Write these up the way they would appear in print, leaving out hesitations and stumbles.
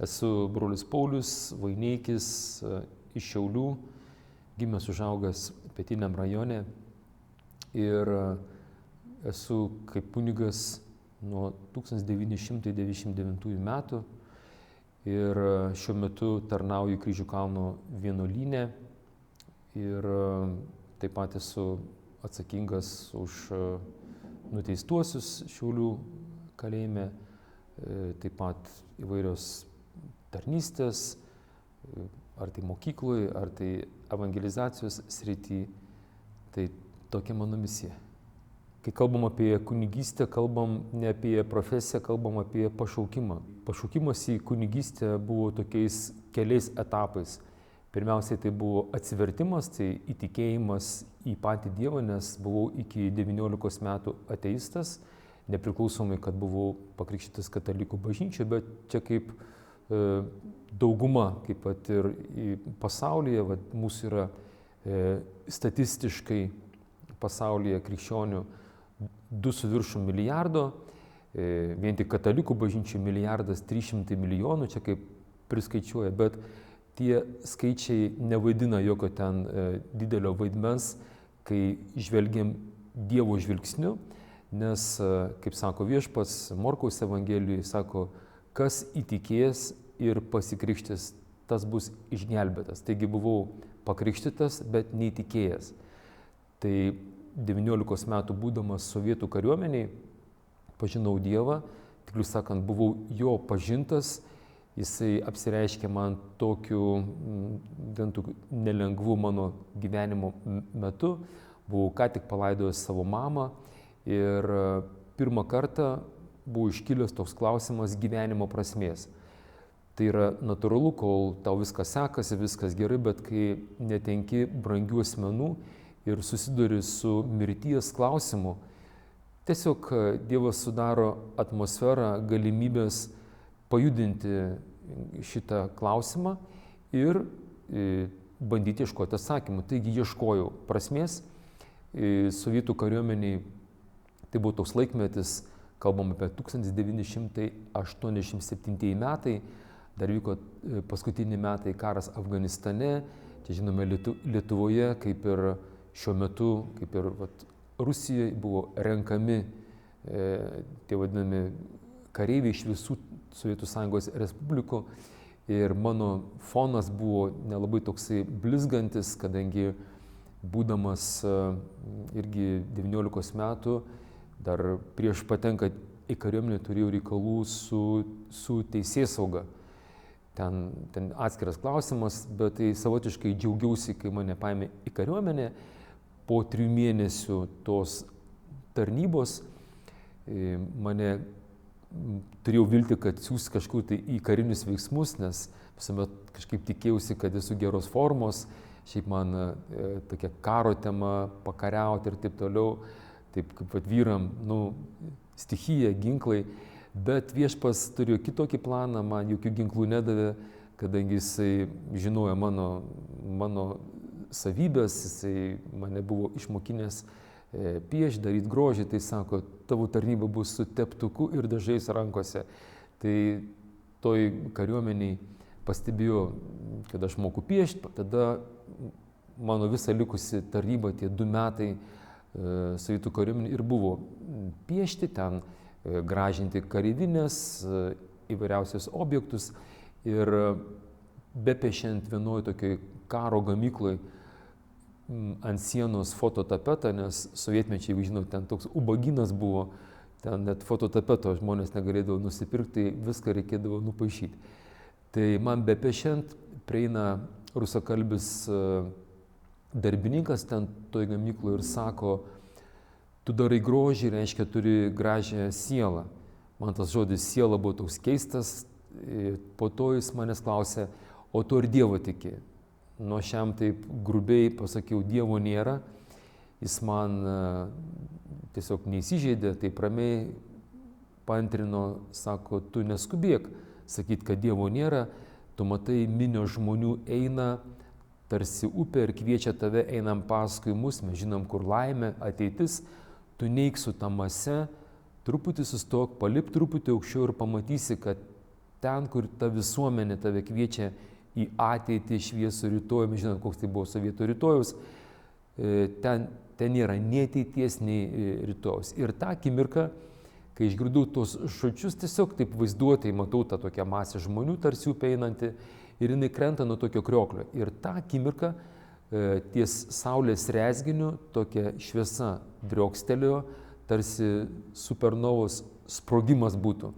Esu brolis Paulius Vaineikis iš Šiaulių, gimęs užaugęs pietiniam rajone ir esu kaip kunigas nuo 1999 metų ir šiuo metu tarnauju Kryžių kalno vienuolyne ir taip pat esu atsakingas už nuteistuosius Šiaulių kalėjime, taip pat įvairios tarnystės, ar tai mokykloje, ar tai evangelizacijos srity. Tai tokia mano misija. Kai kalbam apie kunigystę, kalbam ne apie profesiją, kalbam apie pašaukimą. Pašaukimas į kunigystę buvo tokiais keliais etapais. Pirmiausiai tai buvo atsivertimas, tai įtikėjimas į patį Dievą, nes buvau iki 19 metų ateistas, nepriklausomai, kad buvau pakrikštytas katalikų bažnyčioje, bet čia kaip dauguma, kaip pat ir pasaulyje, mūsų yra statistiškai pasaulyje krikščionių 2 su viršum milijardo, vien tik katalikų bažnyčių 1,3 milijardo, čia kaip priskaičiuoja, bet tie skaičiai nevaidina jokio ten didelio vaidmens, kai žvelgiam Dievo žvilgsniu, nes, kaip sako viešpats Morkaus Evangelijoje, sako, kas įtikės ir pasikrikštys, tas bus išgelbėtas. Taigi buvau pakrikštytas, bet neįtikėjęs. Tai 19 metų būdamas sovietų kariuomeniai, pažinau Dievą, tikliau sakant, buvau jo pažintas, jisai apsireiškė man tokiu nelengvu mano gyvenimo metu, buvau ką tik palaidojęs savo mamą ir pirmą kartą buvo iškilęs toks klausimas gyvenimo prasmės. Tai yra natūralu, kol tau viskas sekasi, viskas gerai, bet kai netenki brangių asmenų ir susiduri su mirties klausimu, tiesiog Dievas sudaro atmosferą, galimybės pajudinti šitą klausimą ir bandyti ieškoti atsakymų. Taigi ieškojau prasmės. Sovietų kariuomeniai tai buvo toks laikmetis, kalbam apie 1987 metai, dar vyko paskutiniai metai karas Afganistane, čia žinome Lietuvoje, kaip ir šiuo metu, kaip ir Rusijoje buvo renkami tie vadinami kareiviai iš visų Sovietų Sąjungos respublikų ir mano fonas buvo nelabai toksai blizgantis, kadangi būdamas irgi 19 metų, dar prieš patenkant į kariuomenę turėjau reikalų su teisėsauga. Ten atskiras klausimas, bet tai savotiškai džiaugiausi, kai mane paėmė į kariuomenę. Po 3 mėnesių tos tarnybos mane turėjau viltį, kad siūs kažkur tai į karinius veiksmus, nes visuomet kažkaip tikėjausi, kad esu geros formos. Šiaip man tokia karo tema, pakariauti ir taip toliau. Taip kaip vyram, stichija, ginklai, bet viešpas turėjo kitokį planą, man jokių ginklų nedavė, kadangi jisai žinojo mano savybės, jisai mane buvo išmokinęs piešti, daryti grožį, tai sako, tavo tarnyba bus su teptuku ir dažais rankose. Tai toj kariuomeniai pastebėjo, kad aš moku piešti, tada mano visa likusi tarnyba, tie 2 metai, Sovietų kariuomenė ir buvo piešti ten, gražinti kareivinės, įvairiausius objektus ir bepiešiant vienoje tokioj karo gamykloj ant sienos fototapetą, nes sovietmečiai, žinau, ten toks ubaginas buvo, ten net fototapeto žmonės negalėdavo nusipirkti, viską reikėdavo nupaišyti. Tai man bepiešiant prieina rusakalbis darbininkas ten toj gamykloje ir sako, tu darai grožį, reiškia, turi gražią sielą. Man tas žodis siela buvo toks keistas, po to jis manęs klausė, o tu ir Dievo tiki? Nuo šiam taip grubiai pasakiau, Dievo nėra, jis man tiesiog neįsižeidė, taip ramiai paantrino, sako, tu neskubėk sakyti, kad Dievo nėra, tu matai, minios žmonių eina, tarsi upė ir kviečia tave, einam paskui mus, mes žinom, kur laimė, ateitis, tu neik su ta mase, truputį sustok, palip truputį aukščiau ir pamatysi, kad ten, kur ta visuomenė tave kviečia į ateitį, šviesų rytojų, žinot, koks tai buvo sovietų rytojus, ten nėra nei ateities, nei rytojus. Ir tą akimirką, kai išgirdau tos žodžius, tiesiog taip vaizduotai matau tą tokią masę žmonių, tarsi upė einanti, ir jinai krenta nuo tokio krioklio. Ir tą akimirką ties saulės rezginiu tokia šviesa driokstelėjo, tarsi supernovos sprogimas būtų.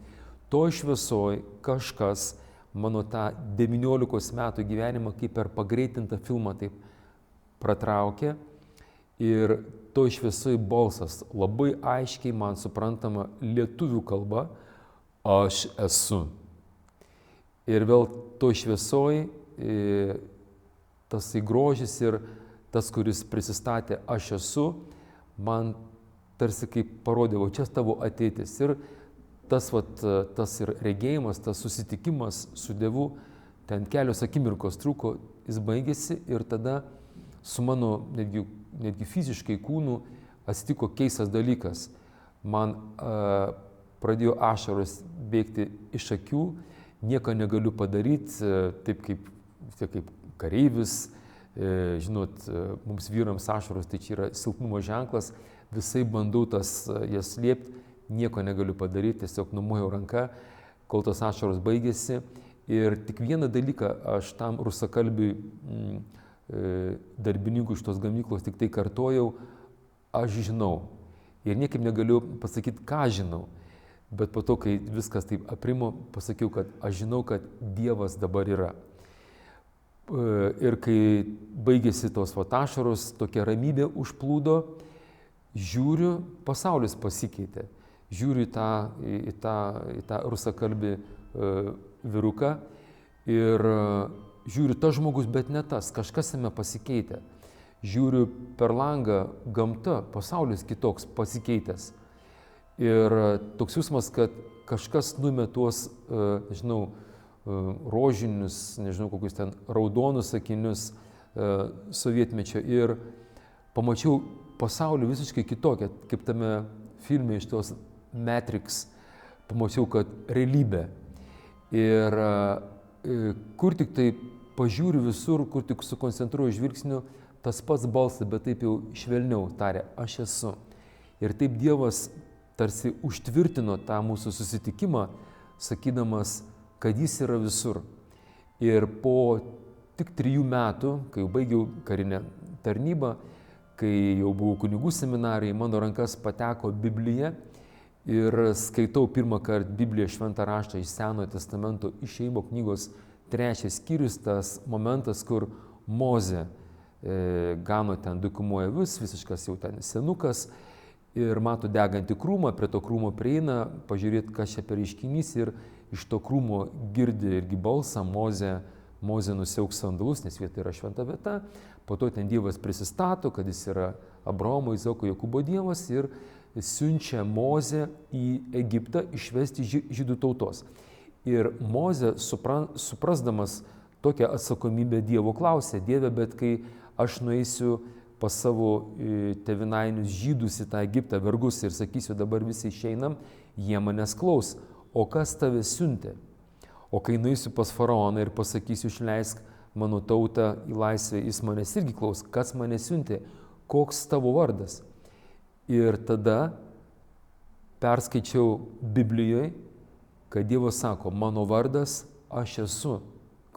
To šviesoj kažkas mano tą 19 metų gyvenimą kaip per pagreitintą filmą taip pratraukė. Ir to šviesoj balsas labai aiškiai man suprantama lietuvių kalba, aš esu. Ir vėl to šviesoj tasai grožis ir tas, kuris prisistatė aš esu, man tarsi kaip parodė, o čia tavo ateitis. Ir tas ir regėjimas, tas susitikimas su Dievu, ten kelios akimirkos truko, jis baigėsi ir tada su mano netgi fiziškai kūnu atsitiko keistas dalykas. Man pradėjo ašaros bėgti iš akių, nieko negaliu padaryti, taip kaip kareivis, žinot, mums vyrams ašaros tai čia yra silpnumo ženklas, visai bandau jas slėpti, nieko negaliu padaryti, tiesiog numojau ranką, kol tos ašaros baigėsi. Ir tik vieną dalyką aš tam rusakalbiui darbininkų iš tos gamyklos tik tai kartojau, aš žinau. Ir niekaip negaliu pasakyti, ką žinau. Bet po to, kai viskas taip aprimo, pasakiau, kad aš žinau, kad Dievas dabar yra. Ir kai baigėsi tos ašaros, tokia ramybė užplūdo, žiūriu, pasaulis pasikeitė. Žiūriu į tą rusakalbį vyruką ir žiūriu, tas žmogus, bet ne tas, kažkas jame pasikeitė. Žiūriu per langą, gamta, pasaulis kitoks pasikeitęs. Ir toks jausmas, kad kažkas numė tuos, rožinius, kokius ten raudonus akinius sovietmečio ir pamačiau pasaulį visiškai kitokią, kaip tame filme iš tos Matrix, pamačiau, kad realybė. Ir kur tik tai pažiūriu visur, kur tik sukoncentruoju žvilgsniu, tas pats balsas, bet taip jau švelniau tarė, aš esu. Ir taip Dievas tarsi užtvirtino tą mūsų susitikimą, sakydamas, kad jis yra visur. Ir po tik 3 metų, kai jau baigiau karinę tarnybą, kai jau buvau kunigų seminarijai, mano rankas pateko Biblija ir skaitau pirmą kartą Bibliją šventą raštą iš Senojo testamento Išėjimo knygos 3 skyrius, tas momentas, kur Mozė gano ten dykumoje visiškas jau ten senukas ir mato degantį krūmą, prie to krūmo prieina, pažiūrėti, kas čia per reiškinys ir iš to krūmo girdi irgi balsą, Mozė nusiauks sandalus, nes vieta yra šventa vieta, po to ten Dievas prisistato, kad jis yra Abraomo, Izoko, Jokūbo Dievas ir siunčia Mozę į Egiptą išvesti žydų tautos. Ir Mozė, suprasdamas tokią atsakomybę, Dievo klausė, Dieve, bet kai aš nueisiu pas savo tėvynainius žydus į tą Egiptą, vergus ir sakysiu, dabar visi išeinam, jie manęs klaus, o kas tave siuntė? O kai nueisiu pas faraoną ir pasakysiu, išleisk mano tautą į laisvę, jis manęs irgi klaus, kas mane siuntė, koks tavo vardas? Ir tada perskaičiau Biblijoje, kad Dievas sako, mano vardas aš esu,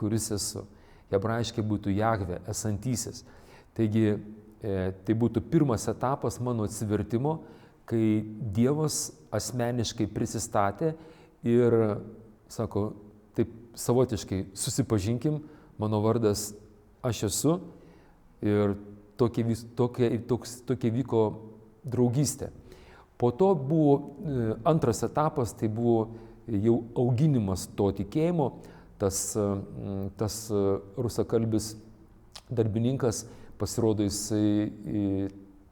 kuris esu. Hebrajiškai būtų Jahve, esantysis. Taigi tai būtų pirmas etapas mano atsivertimo, kai Dievas asmeniškai prisistatė ir sako, taip savotiškai susipažinkim, mano vardas aš esu ir tokia vyko draugystė. Po to buvo antras etapas, tai buvo jau auginimas to tikėjimo, tas rusakalbis darbininkas, pasirodo jisai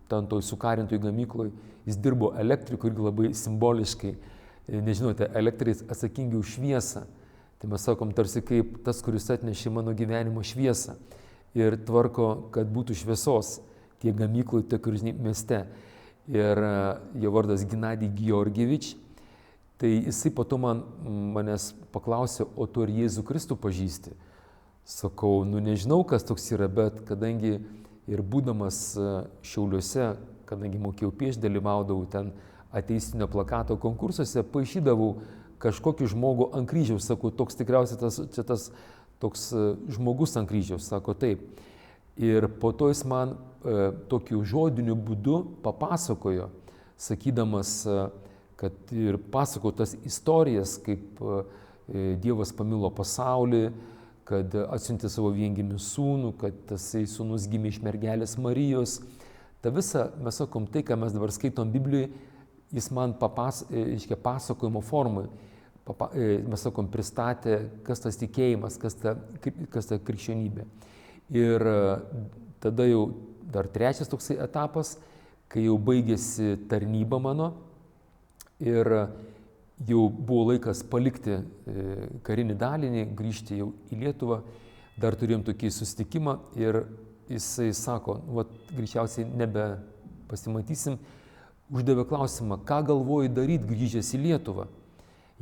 ten toj sukarintoj gamykloj, jis dirbo elektriku irgi labai simboliškai, nežinote, elektrai atsakingi už šviesą. Tai mes sakom, tarsi kaip tas, kuris atnešė mano gyvenimo šviesą ir tvarko, kad būtų šviesos tiek gamykloj, tiek ir mieste. Ir jo vardas Ginadij Georgievič. Tai jisai po to manęs paklausė, o tu ar Jėzų Kristų pažįsti? Sakau, nu nežinau, kas toks yra, bet kadangi ir būdamas Šiauliuose, kadangi mokėjau piešti, dalyvaudavau ten ateistinio plakato konkursuose, paišydavau kažkokį žmogų ant kryžiaus. Sakau, toks tikriausiai tas toks žmogus ant kryžiaus, sako taip. Ir po to jis man tokiu žodiniu būdu papasakojo, sakydamas, kad ir pasako tas istorijas, kaip Dievas pamilo pasaulį, kad atsiuntė savo viengimį sūnų, kad tasai sūnus gimė iš mergelės Marijos. Ta visa, mes sakom, tai, ką mes dabar skaitom Biblijoje, jis man pasakojimo formai, mes sakom, pristatė, kas tas tikėjimas, kas ta krikščionybė. Ir tada jau dar trečias toksai etapas, kai jau baigėsi tarnyba mano ir jau buvo laikas palikti karinį dalinį, grįžti jau į Lietuvą, dar turėjom tokį susitikimą ir jisai sako, greičiausiai nebe pasimatysim, uždavė klausimą, ką galvoji daryti grįžęs į Lietuvą.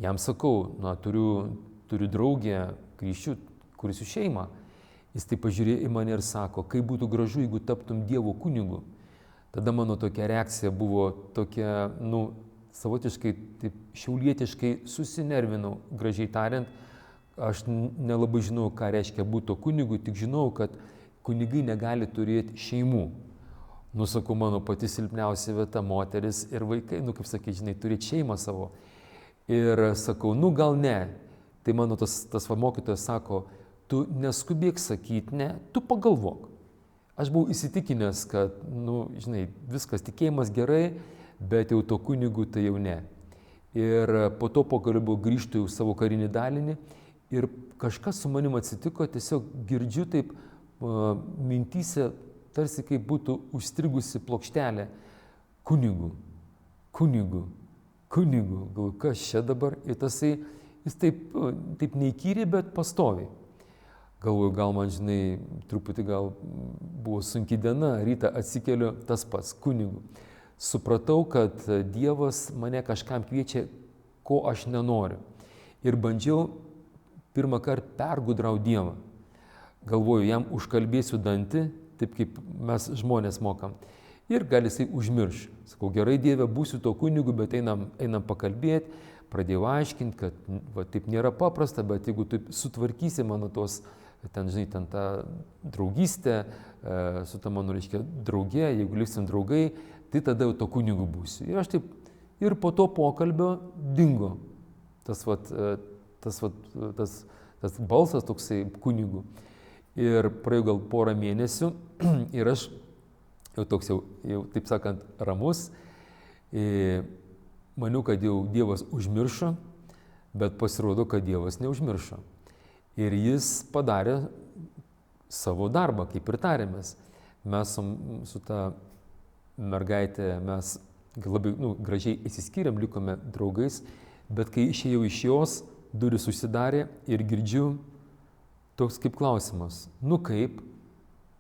Jam sakau, turiu draugę, grįžčiau, kuris jų šeima. Jis taip pažiūrėjo į mane ir sako, kaip būtų gražu, jeigu taptum Dievo kunigu. Tada mano tokia reakcija buvo tokia, savotiškai, taip šiaulietiškai susinervinau, gražiai tariant. Aš nelabai žinau, ką reiškia būti kunigu, tik žinau, kad kunigai negali turėti šeimų. Sakau, mano pati silpniausia vieta, moteris ir vaikai, kaip sakyti, žinai, turėti šeimą savo. Ir sakau, gal ne. Tai mano tas mokytojas sako, tu neskubėk sakyti ne, tu pagalvok. Aš buvau įsitikinęs, kad, žinai, viskas tikėjimas gerai, bet jau to kunigų tai jau ne. Ir po to pokalbio grįžtu į savo karinį dalinį ir kažkas su manim atsitiko, tiesiog girdžiu taip mintyse, tarsi kaip būtų užstrigusi plokštelė. Kunigų. Galvoju, kas čia dabar? Ir jis taip neįkyriai, bet pastoviai. Galvoju, gal man, žinai, truputį gal buvo sunki diena, rytą atsikeliu tas pats, kunigų. Supratau, kad Dievas mane kažkam kviečia, ko aš nenoriu. Ir bandžiau pirmą kartą pergudrauti Dievą. Galvoju, jam užkalbėsiu dantį, taip kaip mes žmonės mokam. Ir gal jisai užmirš. Sakau, gerai Dieve, būsiu to kunigu, bet einam pakalbėti. Pradėjau aiškinti, kad taip nėra paprasta, bet jeigu taip sutvarkysi mano tos, ten tą draugystę, su ta mano, draugė, jeigu liksim draugai, tai tada jau to kunigu būsiu. Ir aš taip, ir po to pokalbio dingo tas balsas toksai kunigų. Ir praėjo gal porą mėnesių ir aš jau toks jau taip sakant, ramus. Maniau, kad jau Dievas užmiršo, bet pasirodo, kad Dievas neužmiršo. Ir jis padarė savo darbą, kaip ir tarėmės. Mes su ta mergaitė, mes labai gražiai įsiskyrėm, likome draugais, bet kai išėjau iš jos, durys užsidarė ir girdžiu toks kaip klausimas. Kaip?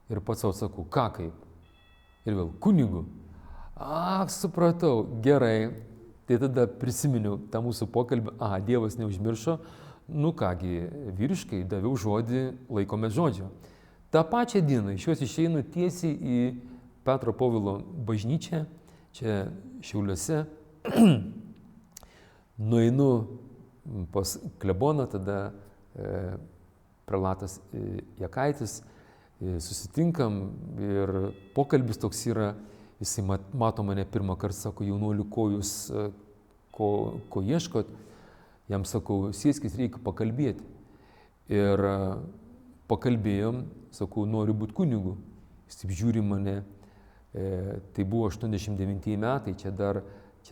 Ir pats savo sakau, ką kaip? Ir vėl, kunigu. Supratau, gerai. Tai tada prisiminiau tą mūsų pokalbį, Dievas neužmiršo, kągi, vyriškai daviau žodį, laikomės žodžio. Ta pačią dieną iš jos išeinu tiesiai į Petro Povilo bažnyčią, čia Šiauliuose, nueinu pas kleboną, tada prelatas Jakaitis, susitinkam ir pokalbis toks yra. Jisai mato mane pirmą kartą, sako, jaunuoliu, ko ieškot? Jam sakau, sėskis, reikia pakalbėti. Ir pakalbėjom, sakau, noriu būti kunigu. Jis taip žiūri mane, tai buvo 89 metai, čia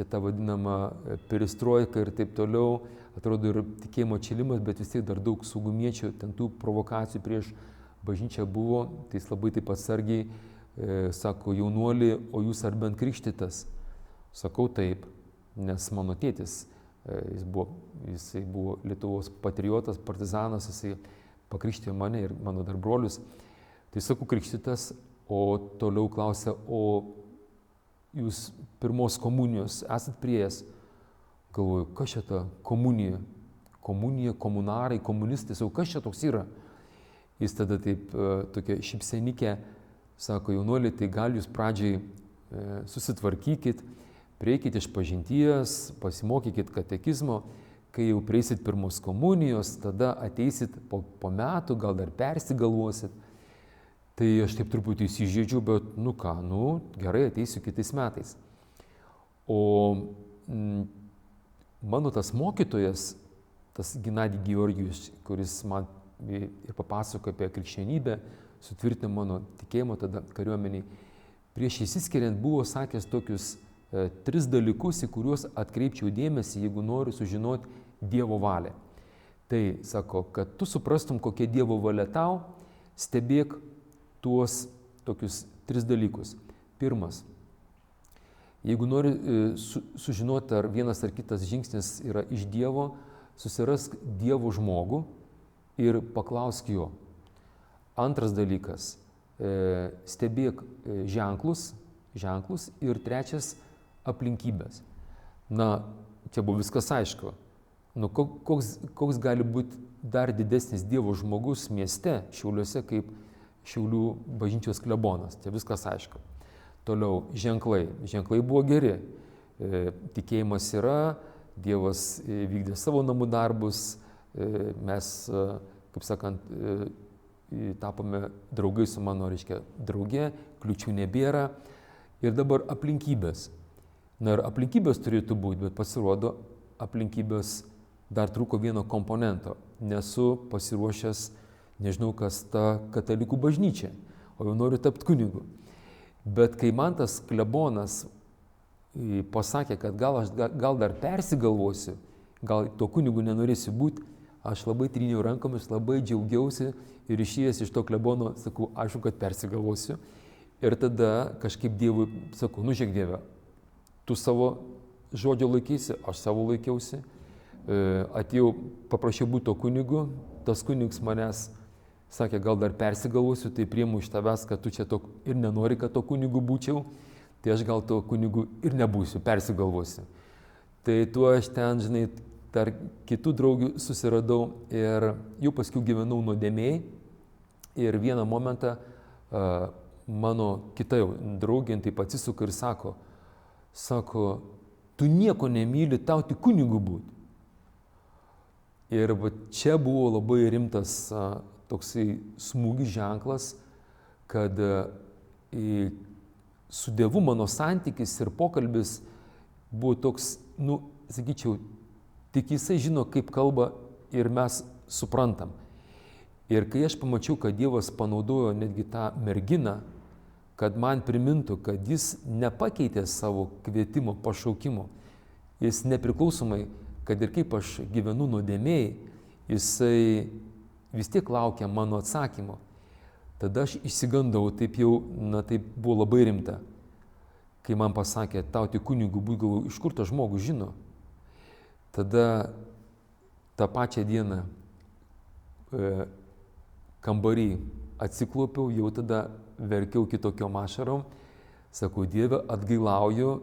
ta vadinama perestroika ir taip toliau, atrodo ir tikėjimo atšilimas, bet vis tiek dar daug saugumiečių, ten tų provokacijų prieš bažnyčią buvo, tai jis labai taip atsargiai sako, jaunuoli, o jūs ar bent krikštytas? Sakau, taip, nes mano tėtis, jisai buvo Lietuvos patriotas, partizanas, jisai pakrikštijo mane ir mano dar brolius. Tai sakau, krikštytas, o toliau klausia, o jūs pirmos komunijos esat priėjęs? Galvoju, kas čia ta komunija? Komunija, komunarai, komunistai, sakau, kas čia toks yra? Jis tada taip tokia šypsenikė, sako, jaunuoliai, tai gal jūs pradžiai susitvarkykit, prieikit iš pažinties, pasimokykit katekizmo, kai jau prieisit pirmos komunijos, tada ateisit po metų, gal dar persigalvosit. Tai aš taip truputį įsižeidžiu, bet gerai, ateisiu kitais metais. O mano tas mokytojas, tas Ginadij Georgijus, kuris man ir papasakojo apie krikščionybę, sutvirtino mano tikėjimo tada kariuomeniai, prieš įsiskiriant buvo sakęs tokius 3 dalykus, į kuriuos atkreipčiau dėmesį, jeigu noriu sužinoti Dievo valią. Tai sako, kad tu suprastum, kokia Dievo valia tau, stebėk tuos tokius 3 dalykus. Pirmas, jeigu nori sužinoti, ar vienas ar kitas žingsnis yra iš Dievo, susirask Dievo žmogų ir paklausk jo. Antras dalykas, stebėk ženklus ir trečias aplinkybės. Čia buvo viskas aišku. Koks gali būti dar didesnis Dievo žmogus mieste, Šiauliuose, kaip Šiaulių bažnyčios klebonas. Čia viskas aišku. Toliau, ženklai. Ženklai buvo geri. Tikėjimas yra, Dievas vykdė savo namų darbus, mes, kaip sakant, tapome draugai su mano, drauge, kliūčių nebėra. Ir dabar aplinkybės. Ir aplinkybės turėtų būti, bet pasirodo, aplinkybės dar trūko vieno komponento. Nesu pasiruošęs, nežinau, kas ta katalikų bažnyčia, o jau noriu tapti kunigu. Bet kai man tas klebonas pasakė, kad gal dar persigalvosiu, gal to kunigu nenorėsiu būti, aš labai tryniau rankomis, labai džiaugiausi ir išėjęs iš to klebono, sakau, aišku, kad persigalvosiu. Ir tada kažkaip Dievui sakau, žiūrėk Dieve, tu savo žodžio laikysi, aš savo laikiausi. Atėjau, paprašiau būti to kunigu, tas kunigs manęs sakė, gal dar persigalvosiu, tai priimu iš tavęs, kad tu čia ir nenori, kad to kunigu būčiau, tai aš gal to kunigu ir nebūsiu, persigalvosiu. Tai tuo aš ten, žinai, dar kitų draugių susiradau ir jau paskui gyvenau nuodėmėj. Ir vieną momentą mano kita jau draugė taip atsisuka ir sako, tu nieko nemyli, tau tik kunigu būti. Ir čia buvo labai rimtas toksai smūgis ženklas, kad su Dievu mano santykis ir pokalbis buvo toks, sakyčiau, tik jisai žino, kaip kalba ir mes suprantam. Ir kai aš pamačiau, kad Dievas panaudojo netgi tą merginą, kad man primintų, kad jis nepakeitė savo kvietimo, pašaukimo, jis nepriklausomai, kad ir kaip aš gyvenu nuodėmėj, jisai vis tiek laukia mano atsakymo. Tada aš išsigandau, taip buvo labai rimta. Kai man pasakė, tau tik kunigų būt, galvoju, iš kur tas žmogus žino. Tada tą pačią dieną kambarį atsiklaupiau, jau tada verkiau kitokiom ašarom. Sakau, Dieve, atgailauju,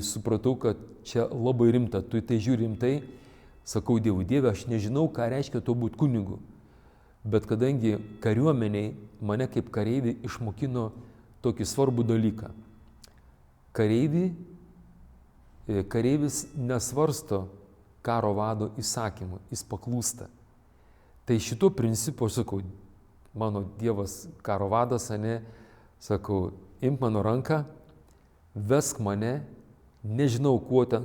supratau, kad čia labai rimta, tu į tai žiūri rimtai. Sakau Dievui, Dieve, aš nežinau, ką reiškia to būti kunigu. Bet kadangi kariuomeniai mane kaip kareivį išmokino tokį svarbų dalyką. Kareivis nesvarsto karo vado įsakymų, jis paklūsta. Tai šito principu, aš sakau, mano Dievas karo vadas, sakau, imk mano ranką, vesk mane, nežinau,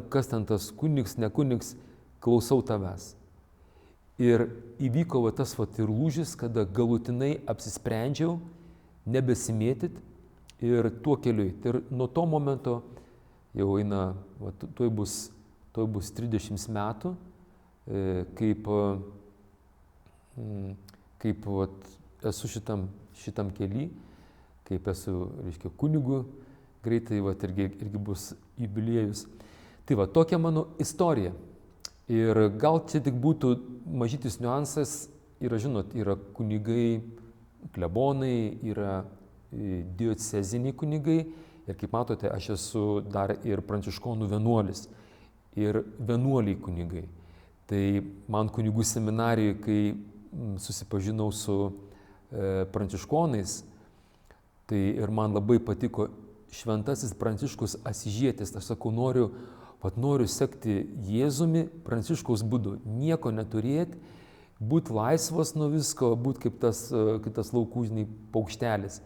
kas ten tas kunigs, ne kunigs, klausau tavęs. Ir įvyko tas ir lūžis, kada galutinai apsisprendžiau nebesimėtyt ir tuo keliu. Ir nuo to momento jau eina, tuoj bus 30 metų, kaip esu šitam kely, kaip esu, kunigu, greitai irgi bus jubiliejus. Tai tokia mano istorija. Ir gal čia tik būtų mažytis niuansas, yra kunigai, klebonai, yra dioceziniai kunigai ir kaip matote, aš esu dar ir pranciškonų vienuolis. ir vienuoliai kunigai. Tai man kunigų seminarijoje, kai susipažinau su pranciškonais, tai ir man labai patiko šventasis Pranciškus Asyžietis. Aš sakau, noriu sekti Jėzumi Pranciškaus būdu, nieko neturėti, būti laisvas nuo visko, būti kaip tas laukų, žinai, paukštelis.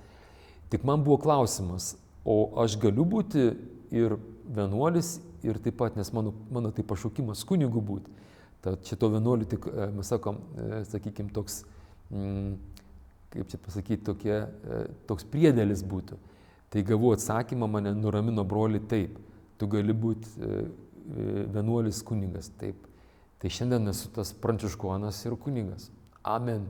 Tik man buvo klausimas, o aš galiu būti ir vienuolis, ir taip pat, nes mano tai pašaukimas kunigų būti. Tad šito vienuolių tik, mes sakom, sakykime, toks, kaip čia pasakyti, toks priedėlis būtų. Tai gavau atsakymą, mane nuramino broli, taip, tu gali būti vienuolis kunigas, taip. Tai šiandien esu tas pranciškonas ir kunigas. Amen.